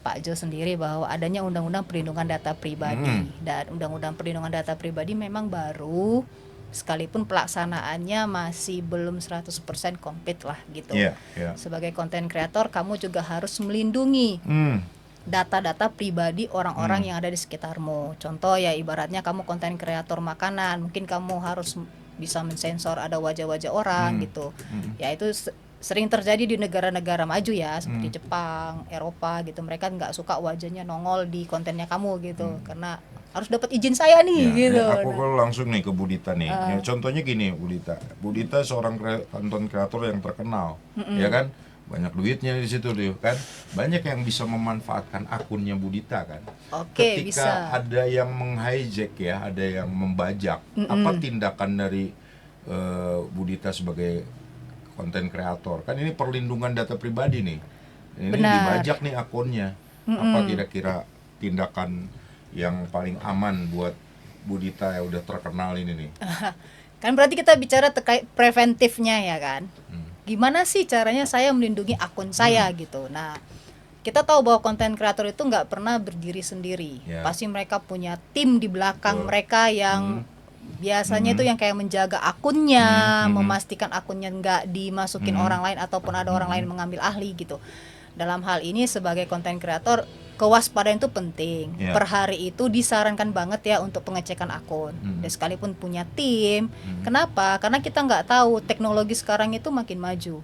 Pak Jo sendiri, bahwa adanya undang-undang perlindungan data pribadi. Dan undang-undang perlindungan data pribadi memang baru, sekalipun pelaksanaannya masih belum 100% komplit lah gitu. Sebagai konten kreator kamu juga harus melindungi data-data pribadi orang-orang yang ada di sekitarmu. Contoh ya ibaratnya kamu konten kreator makanan, mungkin kamu harus bisa mensensor ada wajah-wajah orang gitu. Ya itu sering terjadi di negara-negara maju ya, seperti Jepang, Eropa gitu. Mereka nggak suka wajahnya nongol di kontennya kamu gitu, karena harus dapat izin saya nih gitu. Aku kalau langsung nih ke Budita nih. Ya, contohnya gini, Budita seorang konten kreator yang terkenal, ya kan? Banyak duitnya di situ tuh kan. Banyak yang bisa memanfaatkan akunnya Budita kan. Oke, Ketika bisa. ada yang meng-hijack ya, ada yang membajak, apa tindakan dari Budita sebagai konten kreator? Kan ini perlindungan data pribadi nih. Ini dibajak nih akunnya. Apa kira-kira tindakan yang paling aman buat Budita yang udah terkenal ini nih? Kan berarti kita bicara terkait preventifnya ya kan. Gimana sih caranya saya melindungi akun saya gitu. Nah, kita tahu bahwa konten kreator itu nggak pernah berdiri sendiri. Pasti mereka punya tim di belakang mereka yang biasanya itu yang kayak menjaga akunnya, memastikan akunnya nggak dimasukin orang lain ataupun ada orang lain mengambil alih gitu. Dalam hal ini sebagai konten kreator, kewaspadaan itu penting. Per hari itu disarankan banget ya untuk pengecekan akun. Dan sekalipun punya tim, kenapa? Karena kita nggak tahu teknologi sekarang itu makin maju.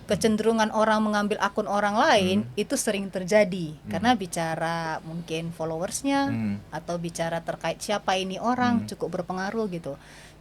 Kecenderungan orang mengambil akun orang lain itu sering terjadi karena bicara mungkin followersnya atau bicara terkait siapa ini orang cukup berpengaruh gitu.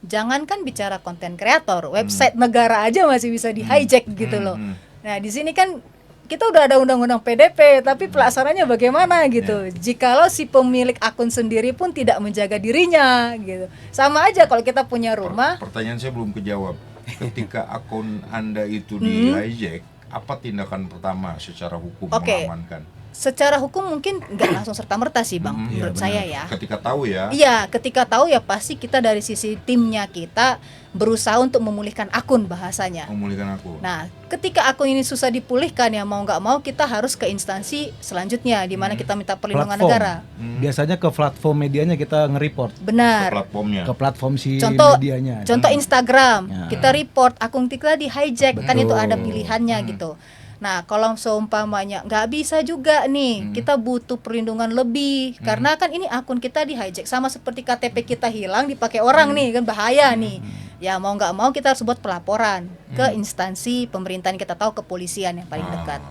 Jangankan bicara konten kreator, website negara aja masih bisa di-hijack gitu loh. Nah di sini kan kita udah ada undang-undang PDP, tapi pelaksananya bagaimana gitu? Jikalau si pemilik akun sendiri pun tidak menjaga dirinya gitu. Sama aja kalau kita punya rumah. Pertanyaan saya belum kejawab. Ketika akun Anda itu di-hijack, apa tindakan pertama secara hukum mengamankan? Secara hukum mungkin nggak langsung serta-merta sih Bang, menurut saya ya. Ketika tahu ya? Iya, ketika tahu ya pasti kita dari sisi timnya kita berusaha untuk memulihkan akun bahasanya. Memulihkan akun. Nah, ketika akun ini susah dipulihkan ya mau nggak mau kita harus ke instansi selanjutnya di mana kita minta perlindungan negara. Biasanya ke platform medianya kita nge-report. Benar. Ke platformnya. Ke platform si Contoh medianya. Contoh Instagram, kita report akun kita di hijack, kan itu ada pilihannya gitu. Nah, kalau seumpamanya nggak bisa juga nih, kita butuh perlindungan lebih karena kan ini akun kita di hijack, sama seperti KTP kita hilang dipakai orang nih, kan bahaya nih. Ya mau nggak mau kita harus buat pelaporan ke instansi pemerintahan kita tahu, kepolisian yang paling dekat.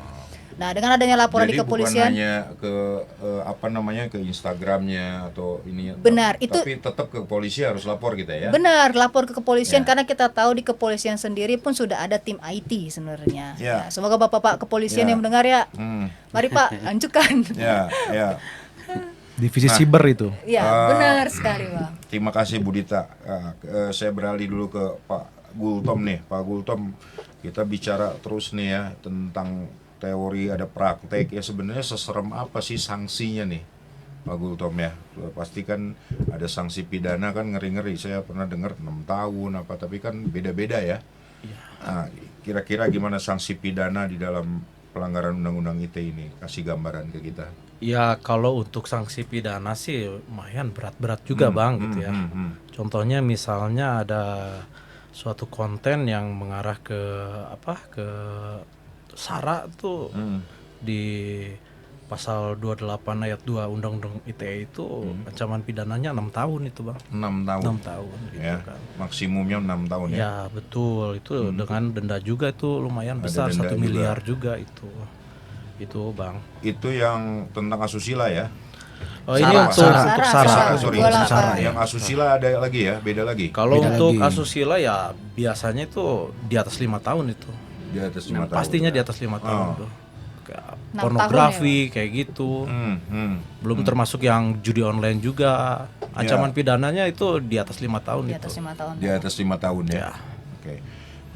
Nah, dengan adanya laporan Jadi di kepolisian, bukan hanya ke ke Instagramnya atau ini. Benar, itu tapi tetap ke polisi harus lapor kita ya. benar, lapor ke kepolisian karena kita tahu di kepolisian sendiri pun sudah ada tim IT sebenarnya. Ya, semoga Bapak-bapak kepolisian yang mendengar ya. Mari Pak, lanjutkan. Ya. Divisi siber itu. Ya, benar sekali, Bang. Terima kasih Budita. Saya beralih dulu ke Pak Gultom nih. Pak Gultom, kita bicara terus nih ya tentang teori ada praktek ya, sebenarnya seserem apa sih sanksinya nih Pak Gultom ya? Pasti kan ada sanksi pidana kan, ngeri-ngeri. Saya pernah dengar 6 tahun apa, tapi kan beda-beda ya. Nah, kira-kira gimana sanksi pidana di dalam pelanggaran undang-undang ITE ini? Kasih gambaran ke kita. Ya kalau untuk sanksi pidana sih lumayan berat-berat juga Bang gitu ya. Contohnya misalnya ada suatu konten yang mengarah ke sara tuh di pasal 28 ayat 2 Undang-Undang ITE itu ancaman pidananya 6 tahun itu Bang. 6 tahun. 6 tahun gitu Ya, kan. maksimumnya 6 tahun ya. Ya betul, itu dengan denda juga itu lumayan Ada besar, denda 1 miliar juga itu Bang. Itu yang tentang asusila ya. Oh ini Sara. untuk Sara. sara. Sorry, 28. yang asusila ada lagi ya, beda lagi. Kalau Beda untuk lagi. asusila ya biasanya itu di atas 5 tahun itu. Di atas 5 tahun. Pastinya di atas 5 tahun Oh. tuh. Kayak 6 pornografi kayak gitu. Belum termasuk yang judi online juga. Ancaman pidananya itu di atas 5 tahun Di itu. atas 5 tahun. Di atas 5 tahun ya. Ya. Oke.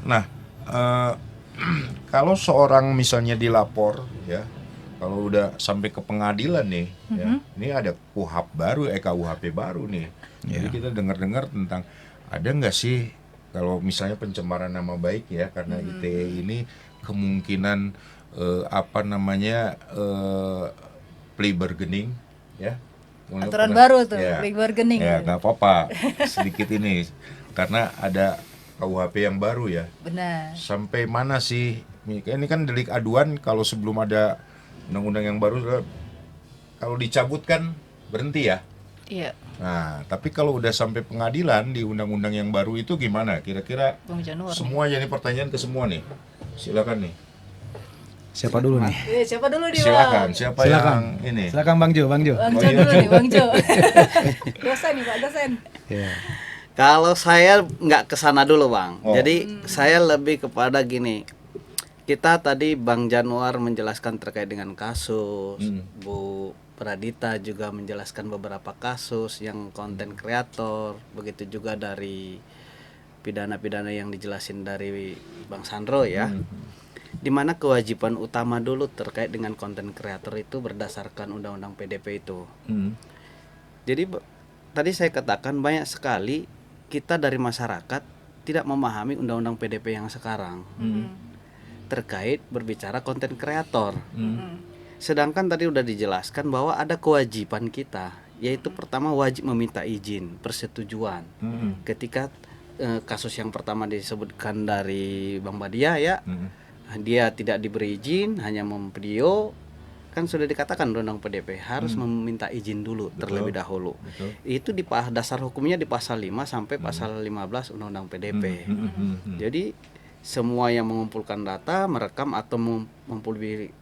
Nah, kalau seorang misalnya dilapor ya, kalau udah sampai ke pengadilan nih, ya, ini ada KUHP baru, KUHP baru nih. Jadi kita dengar-dengar tentang ada nggak sih kalau misalnya pencemaran nama baik ya, karena ITE ini kemungkinan plea bargaining ya. Aturan baru tuh, Ya. plea bargaining. Ya nggak apa-apa, sedikit ini karena ada KUHP yang baru ya. Benar. Sampai mana sih? Ini kan delik aduan kalau sebelum ada undang-undang yang baru, kalau dicabut kan berhenti ya. Iya, Nah, tapi kalau udah sampai pengadilan di undang-undang yang baru itu gimana? Kira-kira Bang Januar. semua jadi pertanyaan ke semua nih. Silakan nih. Siapa dulu nih? Siapa dulu nih, Silakan. Bang? Siapa Silakan. yang ini? Silakan Bang Jo, Bang Jo. Bang Oh, Jo iya. dulu nih, Bang Jo. Dosen nih, Pak, dosen. Ya. Kalau saya nggak ke sana dulu Bang. Oh. Jadi saya lebih kepada gini. Kita tadi Bang Januar menjelaskan terkait dengan kasus, Bu Pradita juga menjelaskan beberapa kasus yang konten kreator, begitu juga dari pidana-pidana yang dijelasin dari Bang Sandro ya. Dimana kewajiban utama dulu terkait dengan konten kreator itu berdasarkan undang-undang PDP itu. Jadi tadi saya katakan banyak sekali kita dari masyarakat tidak memahami undang-undang PDP yang sekarang terkait berbicara konten kreator. Sedangkan tadi udah dijelaskan bahwa ada kewajiban kita, yaitu pertama wajib meminta izin, persetujuan. Ketika kasus yang pertama disebutkan dari Bang Badia ya, dia tidak diberi izin, hanya memvideo, kan sudah dikatakan undang PDP harus meminta izin dulu terlebih dahulu. Betul. Itu di dasar hukumnya di pasal 5 sampai pasal 15 undang-undang PDP. Jadi semua yang mengumpulkan data, merekam atau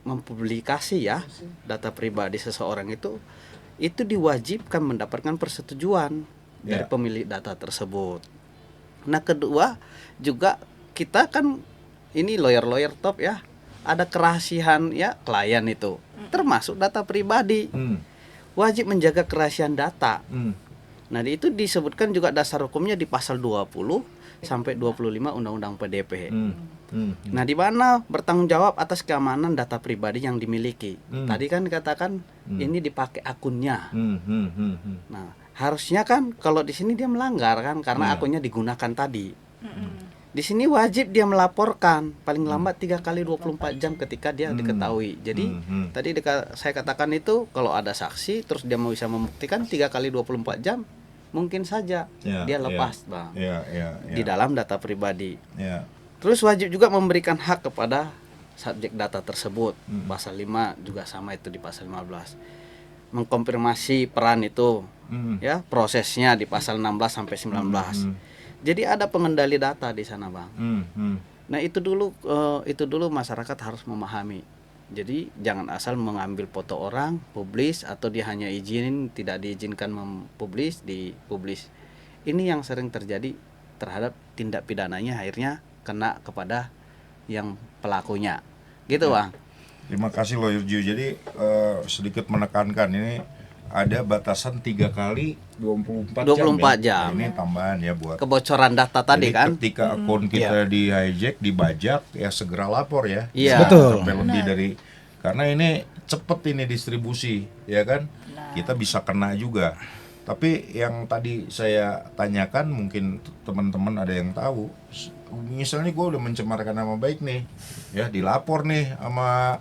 mempublikasi ya data pribadi seseorang itu diwajibkan mendapatkan persetujuan dari pemilik data tersebut. Nah, kedua juga kita kan ini lawyer top ya, ada kerahasiaan ya klien itu, termasuk data pribadi. Wajib menjaga kerahasiaan data. Nah, itu disebutkan juga dasar hukumnya di pasal 20 sampai 25 Undang-Undang PDP. Nah, di mana bertanggung jawab atas keamanan data pribadi yang dimiliki. Tadi kan dikatakan ini dipakai akunnya. Nah, harusnya kan kalau di sini dia melanggar kan karena akunnya digunakan tadi. Di sini wajib dia melaporkan paling lambat 3 kali 24 jam ketika dia diketahui. Jadi tadi saya katakan itu kalau ada saksi terus dia mau bisa membuktikan 3 kali 24 jam mungkin saja dia lepas Bang. Di dalam data pribadi. Terus wajib juga memberikan hak kepada subjek data tersebut. Pasal 5 juga sama itu di pasal 15. Mengkonfirmasi peran itu ya, prosesnya di pasal 16 sampai 19. Jadi ada pengendali data di sana Bang. Nah, itu dulu masyarakat harus memahami. Jadi jangan asal mengambil foto orang, publis, atau dia hanya izinin, tidak diizinkan mempublis, dipublis. Ini yang sering terjadi terhadap tindak pidananya, akhirnya kena kepada yang pelakunya. Gitu Bang. Terima kasih Lawyer Ju. Jadi sedikit menekankan ini ada batasan 3 kali 24 jam. Nah, ini tambahan ya buat Kebocoran data tadi jadi kan. ketika akun kita di hijack, dibajak, ya segera lapor ya. Iya. Betul. Sampai lebih dari, karena ini cepet ini distribusi, ya kan? Kita bisa kena juga. Tapi yang tadi saya tanyakan mungkin teman-teman ada yang tahu. Misalnya gue udah mencemarkan nama baik nih, ya dilapor nih sama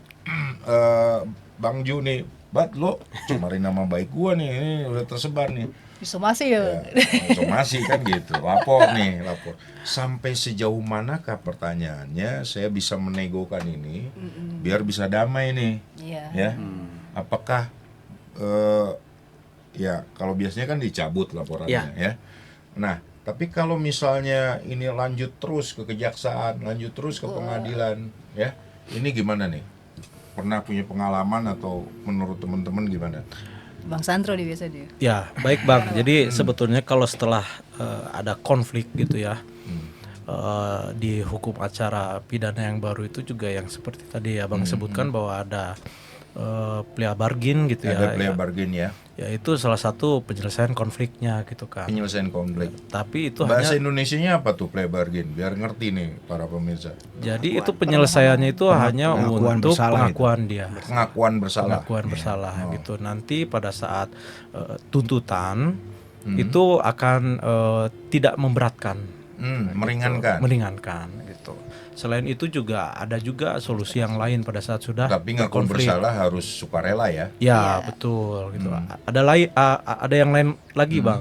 Bang Ju nih, Bat lo cemarin nama baik gua nih, ini udah tersebar nih. Somasi ya. Somasi kan gitu, lapor. Sampai sejauh manakah pertanyaannya saya bisa menegokan ini biar bisa damai nih, Iya. ya? Apakah ya kalau biasanya kan dicabut laporannya, ya. Nah, tapi kalau misalnya ini lanjut terus ke kejaksaan, lanjut terus ke pengadilan, ya, ini gimana nih? Pernah punya pengalaman atau menurut teman-teman gimana? Bang Sandro biasa dia. Ya, baik Bang. Jadi sebetulnya kalau setelah ada konflik gitu ya, di hukum acara pidana yang baru itu juga yang seperti tadi Abang sebutkan bahwa ada plea bargain gitu Ada ya. plea bargain ya. Ya itu salah satu penyelesaian konfliknya gitu kan. Penyelesaian konflik. Tapi itu Bahasa hanya Indonesianya apa tuh plea bargain? Biar ngerti nih para pemirsa. jadi itu penyelesaiannya itu hanya pengakuan untuk bersalah pengakuan dia. Pengakuan bersalah. Pengakuan bersalah gitu. Nanti pada saat tuntutan itu akan tidak memberatkan, meringankan gitu. Selain itu juga ada juga solusi yang lain pada saat sudah Tapi ngaku berkonflik. bersalah harus sukarela ya. Ya, betul gitu. Ada yang lain lagi, Bang.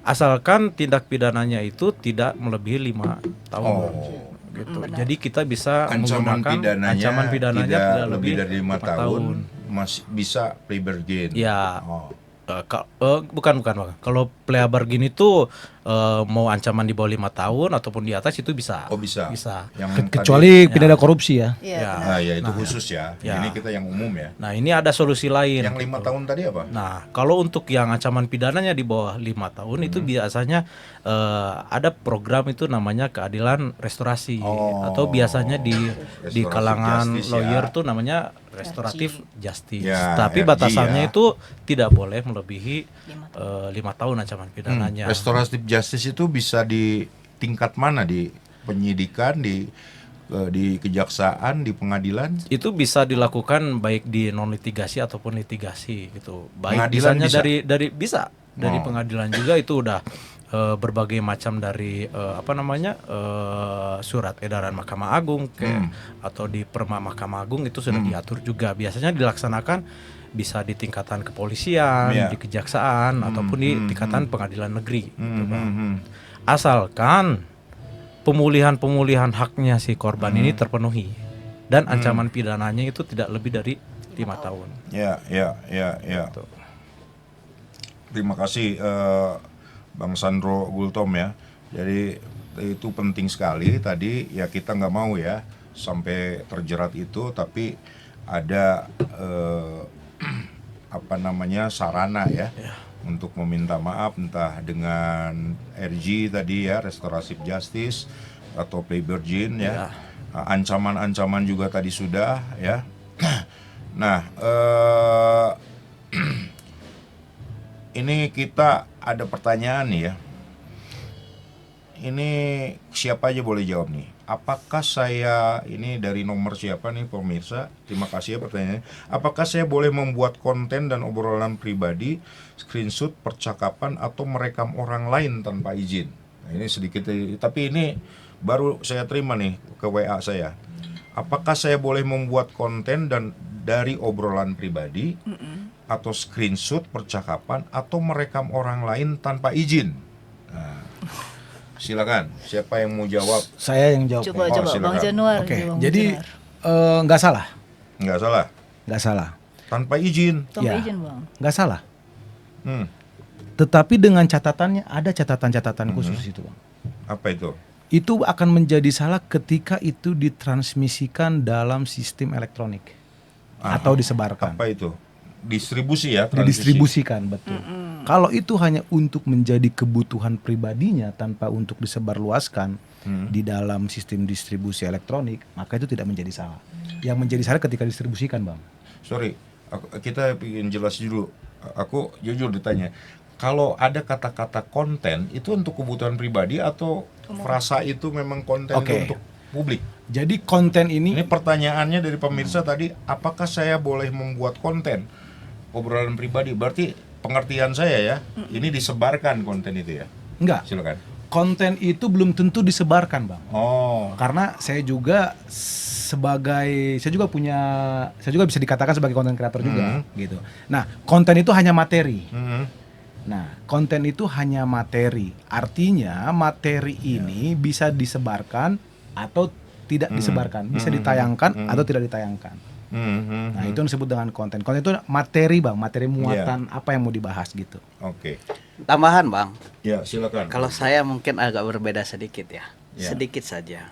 Asalkan tindak pidananya itu tidak melebihi 5 tahun. Gitu. Jadi kita bisa Ancaman menggunakan ancaman pidananya tidak lebih dari 5 tahun, masih bisa plea bargain. Ya. Oh. Bukan Bang. Kalau plea bargain itu mau ancaman di bawah 5 tahun ataupun di atas itu bisa. Oh bisa. Bisa. Yang Kecuali pidana korupsi ya. Iya. ya itu khusus ya. Ini kita yang umum ya. Nah, ini ada solusi lain. Yang 5 tahun tadi apa? Nah, kalau untuk yang ancaman pidananya di bawah 5 tahun itu biasanya ada program itu namanya keadilan restorasi atau biasanya di Restoratif kalangan justice lawyer ya. tuh namanya restoratif justice. Ya, Tapi RJ batasannya ya. itu tidak boleh melebihi 5 tahun ancaman pidananya. Restoratif justice itu bisa di tingkat mana? Di penyidikan, di kejaksaan, di pengadilan? Itu bisa dilakukan baik di non litigasi ataupun litigasi gitu. Baik Pengadilan misalnya bisa? dari pengadilan juga itu udah berbagai macam dari surat edaran Mahkamah Agung atau di Perma Mahkamah Agung itu sudah diatur juga. Biasanya dilaksanakan bisa di tingkatan kepolisian, di kejaksaan ataupun di tingkatan pengadilan negeri gitu, Bang. Asalkan pemulihan haknya si korban ini terpenuhi dan ancaman pidananya itu tidak lebih dari 5 tahun. Ya. Terima kasih Bang Sandro Gultom ya. Jadi itu penting sekali tadi ya, kita nggak mau ya sampai terjerat itu, tapi ada sarana ya untuk meminta maaf, entah dengan RG tadi ya, restoratif justice atau plea bargain ya. Ancaman-ancaman juga tadi sudah ya. Nah, ini kita ada pertanyaan nih ya. Ini siapa aja boleh jawab nih. Apakah saya, ini dari nomor siapa nih pemirsa? Terima kasih ya pertanyaannya. Apakah saya boleh membuat konten dan obrolan pribadi, screenshot percakapan atau merekam orang lain tanpa izin? Nah, ini sedikit, tapi ini baru saya terima nih ke WA saya. Apakah saya boleh membuat konten dan dari obrolan pribadi atau screenshot percakapan atau merekam orang lain tanpa izin? Nah, silakan, siapa yang mau jawab? Saya yang jawab. Coba silakan. Bang Januar. Oke, Bang jadi Januar. nggak salah, Nggak salah, nggak salah, tanpa izin. Tanpa ya. izin, Bang. nggak salah. Hmm, Tetapi dengan catatannya, ada catatan-catatan khusus itu, Bang. apa itu? Itu akan menjadi salah ketika itu ditransmisikan dalam sistem elektronik atau disebarkan. Apa itu? Distribusi ya? Transisi. Didistribusikan, betul. Kalau itu hanya untuk menjadi kebutuhan pribadinya tanpa untuk disebarluaskan di dalam sistem distribusi elektronik, maka itu tidak menjadi salah. Yang menjadi salah ketika distribusikan, Bang. Sorry, kita ingin jelas dulu. Aku jujur ditanya, kalau ada kata-kata konten itu untuk kebutuhan pribadi atau frasa itu memang konten itu untuk publik? Jadi konten ini Ini pertanyaannya dari pemirsa tadi, apakah saya boleh membuat konten obrolan pribadi? Berarti pengertian saya ya, ini disebarkan konten itu ya? enggak. Silakan. konten itu belum tentu disebarkan, Bang. Oh. Karena saya juga bisa dikatakan sebagai konten kreator juga gitu. Nah, konten itu hanya materi. Nah, konten itu hanya materi. Artinya materi ini bisa disebarkan atau tidak disebarkan, bisa ditayangkan atau tidak ditayangkan. Nah, itu yang disebut dengan konten. Konten itu materi, Bang, materi muatan apa yang mau dibahas gitu. Oke. Tambahan, Bang. Ya, silakan. Kalau saya mungkin agak berbeda sedikit ya. Sedikit saja.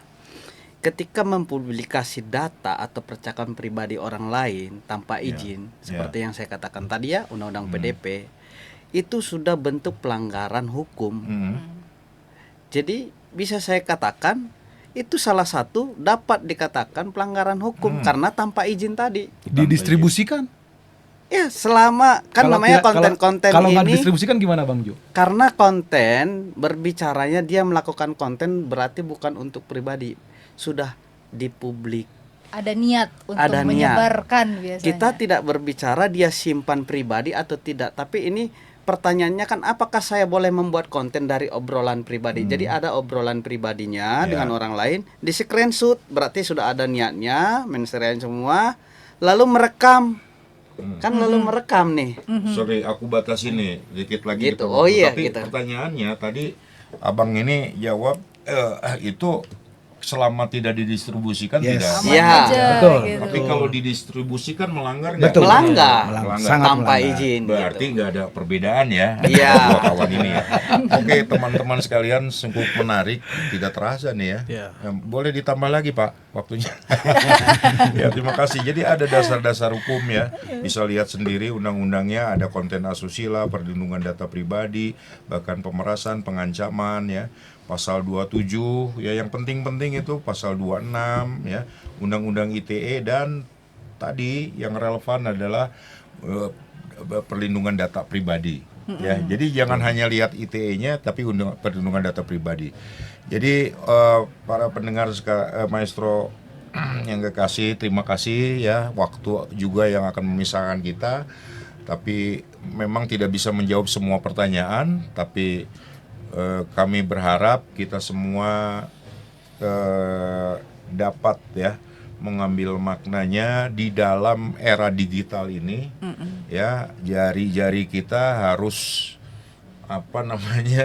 Ketika mempublikasi data atau percakapan pribadi orang lain tanpa izin, seperti yang saya katakan tadi ya, undang-undang PDP, itu sudah bentuk pelanggaran hukum. Jadi bisa saya katakan itu salah satu dapat dikatakan pelanggaran hukum karena tanpa izin tadi. Didistribusikan? Ya, selama kan namanya konten-konten kalau ini. nggak didistribusikan gimana, Bang Jo? Karena konten berbicaranya dia melakukan konten berarti bukan untuk pribadi, sudah dipublik. Ada niat untuk Ada niat. menyebarkan biasanya. Kita tidak berbicara dia simpan pribadi atau tidak, tapi ini pertanyaannya kan apakah saya boleh membuat konten dari obrolan pribadi. Jadi ada obrolan pribadinya dengan orang lain, di screenshot berarti sudah ada niatnya, menserian semua, lalu merekam. Kan lalu merekam nih. Sorry, aku batasin nih dikit lagi. Gitu. Oh iya, Tapi gitu. pertanyaannya tadi abang ini jawab itu selama tidak didistribusikan tidak. Aman Iya, aja, betul. gitu. Tapi kalau didistribusikan melanggar nggak? Betul. Melanggar. Sangat tanpa melanggar. izin. Berarti gitu. nggak ada perbedaan ya. Iya. Dua kawan ini ya. Oke, teman-teman sekalian, sungguh menarik, tidak terasa nih ya. Iya. Boleh ditambah lagi Pak waktunya. Ya, terima kasih. Jadi ada dasar-dasar hukum ya. Bisa lihat sendiri undang-undangnya, ada konten asusila, perlindungan data pribadi, bahkan pemerasan, pengancaman ya. Pasal 27 ya, yang penting-penting itu pasal 26 ya, Undang-Undang ITE, dan tadi yang relevan adalah perlindungan data pribadi. Ya, jadi jangan hanya lihat ITE-nya tapi perlindungan data pribadi. Jadi para pendengar Maestro yang kekasih, terima kasih ya, waktu juga yang akan memisahkan kita. Tapi memang tidak bisa menjawab semua pertanyaan, tapi kami berharap kita semua dapat ya mengambil maknanya di dalam era digital ini. Ya, jari-jari kita harus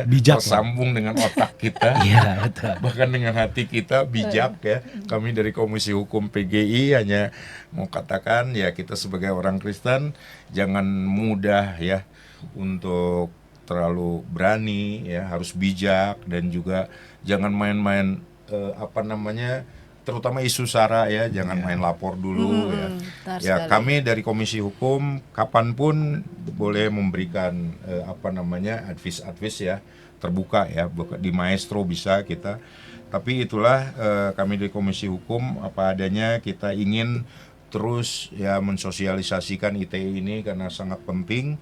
bijak, tersambung dengan otak kita. Iya, betul. Bahkan dengan hati kita bijak ya. Kami dari Komisi Hukum PGI hanya mau katakan ya, kita sebagai orang Kristen jangan mudah ya untuk terlalu berani ya, harus bijak, dan juga jangan main-main terutama isu SARA ya, jangan main lapor dulu ya. Ya, kami dari Komisi Hukum kapanpun boleh memberikan advice ya, terbuka ya, di Maestro bisa kita. Tapi itulah kami dari Komisi Hukum apa adanya, kita ingin terus ya mensosialisasikan ITE ini karena sangat penting.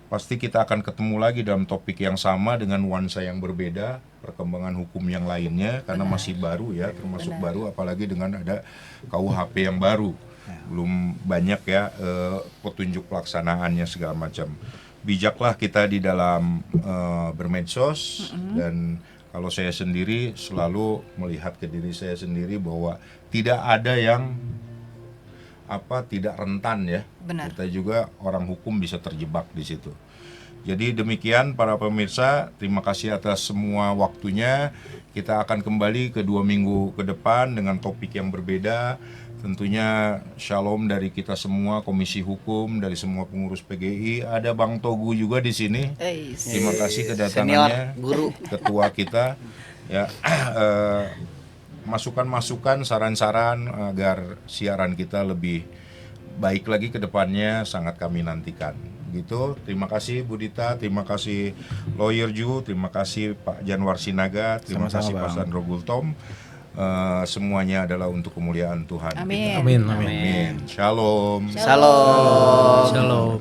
Pasti kita akan ketemu lagi dalam topik yang sama dengan nuansa yang berbeda, perkembangan hukum yang lainnya, karena masih baru ya, termasuk baru, apalagi dengan ada KUHP yang baru, belum banyak ya petunjuk pelaksanaannya segala macam. Bijaklah kita di dalam bermedsos, dan kalau saya sendiri selalu melihat ke diri saya sendiri bahwa tidak ada yang tidak rentan ya. Benar. Kita juga orang hukum bisa terjebak di situ. Jadi demikian para pemirsa, terima kasih atas semua waktunya. Kita akan kembali ke 2 minggu ke depan dengan topik yang berbeda. Tentunya shalom dari kita semua, Komisi Hukum, dari semua pengurus PGI. Ada Bang Togu juga di sini. Terima kasih kedatangannya, Senior guru, ketua kita. Ya, masukan-masukan, saran-saran agar siaran kita lebih baik lagi ke depannya sangat kami nantikan. Gitu. Terima kasih Bu Dita, terima kasih Lawyer Ju, terima kasih Pak Janwar Sinaga, terima Sama-sama, kasih Pak Bang. Sandro Gultom. Semuanya adalah untuk kemuliaan Tuhan. Amin. Amin. Amin. Shalom. Shalom. Shalom.